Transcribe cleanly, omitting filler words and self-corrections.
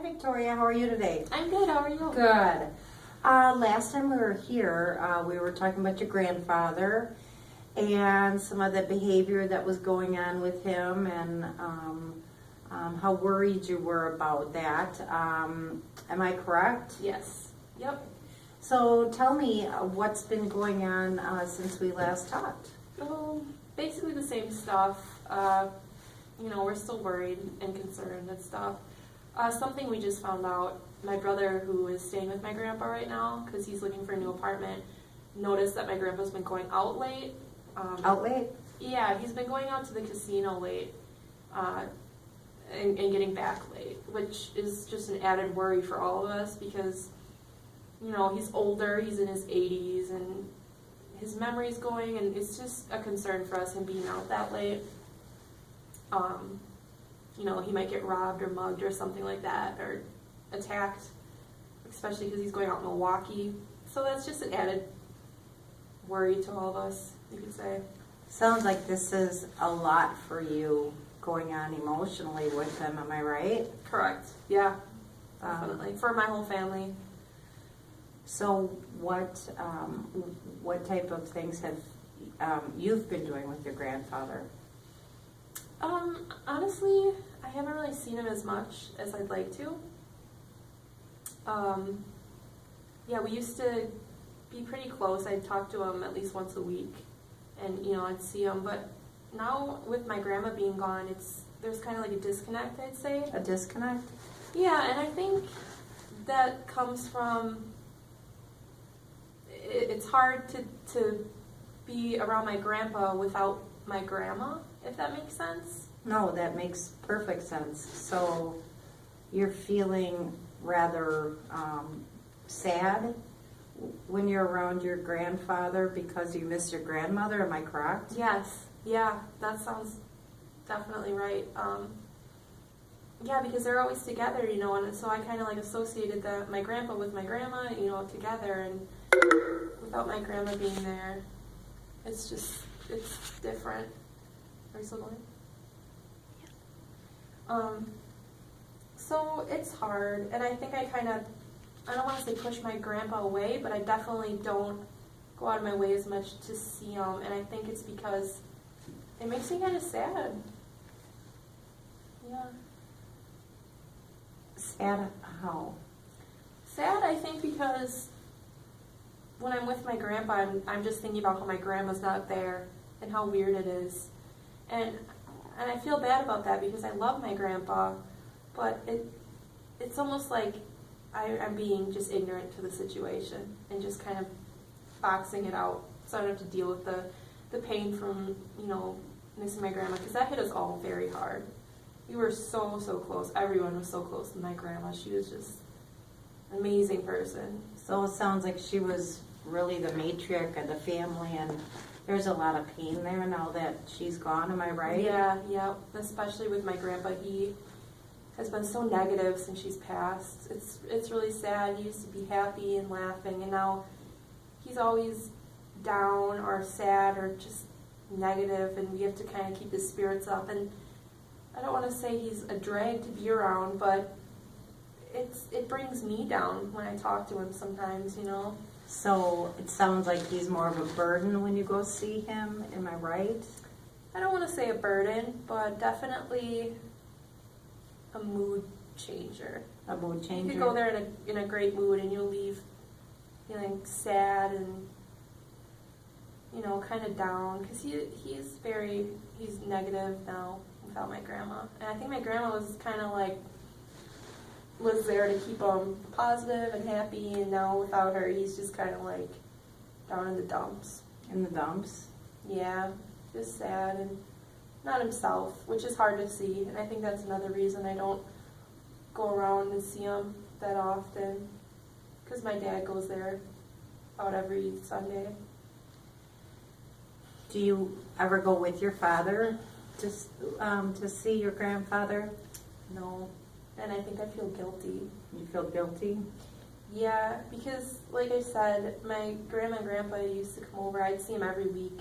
Hi Victoria, how are you today? I'm good, how are you? Good. Last time we were here, we were talking about your grandfather and some of the behavior that was going on with him and how worried you were about that. Am I correct? Yes. Yep. So tell me what's been going on since we last talked. Well, basically the same stuff. We're still worried and concerned and stuff. Something we just found out, my brother, who is staying with my grandpa right now, because he's looking for a new apartment, noticed that my grandpa's been going out late. Out late? Yeah, he's been going out to the casino late and getting back late, which is just an added worry for all of us because, he's older, he's in his 80s, and his memory's going, and it's just a concern for us, him being out that late. He might get robbed or mugged or something like that, or attacked, especially because he's going out in Milwaukee. So that's just an added worry to all of us, you could say. Sounds like this is a lot for you going on emotionally with him, am I right? Correct. Yeah, definitely. For my whole family. So what type of things have you've been doing with your grandfather? Honestly, I haven't really seen him as much as I'd like to. Yeah, we used to be pretty close. I'd talk to him at least once a week, and I'd see him. But now with my grandma being gone, there's kind of like a disconnect, I'd say. A disconnect? Yeah, and I think that comes from it's hard to be around my grandpa without my grandma, if that makes sense. No, that makes perfect sense. So you're feeling rather sad when you're around your grandfather because you miss your grandmother, am I correct? Yes, yeah, that sounds definitely right. Yeah, because they're always together, and so I kind of like associated my grandpa with my grandma, together, and without my grandma being there, it's different. Are you still going? So it's hard, and I think I don't want to say push my grandpa away, but I definitely don't go out of my way as much to see him, and I think it's because it makes me kind of sad. Yeah. Sad how? Sad, I think, because when I'm with my grandpa, I'm just thinking about how my grandma's not there and how weird it is. And I feel bad about that because I love my grandpa, but it's almost like I'm being just ignorant to the situation and just kind of boxing it out so I don't have to deal with the pain from, missing my grandma, because that hit us all very hard. We were so close. Everyone was so close to my grandma. She was just an amazing person. So it sounds like she was really the matriarch of the family, and there's a lot of pain there now that she's gone, am I right? Yeah, especially with my grandpa. He has been so negative since she's passed. It's really sad. He used to be happy and laughing, and now he's always down or sad or just negative, and we have to kind of keep his spirits up. And I don't want to say he's a drag to be around, but it brings me down when I talk to him sometimes, So it sounds like he's more of a burden when you go see him, am I right? I don't want to say a burden, but definitely a mood changer. A mood changer? You could go there in a great mood and you'll leave feeling sad and, kind of down, because he's negative now without my grandma. And I think my grandma was kind of like, was there to keep him positive and happy, and now without her, he's just kind of like down in the dumps. In the dumps? Yeah, just sad and not himself, which is hard to see. And I think that's another reason I don't go around and see him that often, because my dad goes there about every Sunday. Do you ever go with your father to see your grandfather? No, and I think I feel guilty. You feel guilty? Yeah, because like I said, my grandma and grandpa used to come over. I'd see him every week,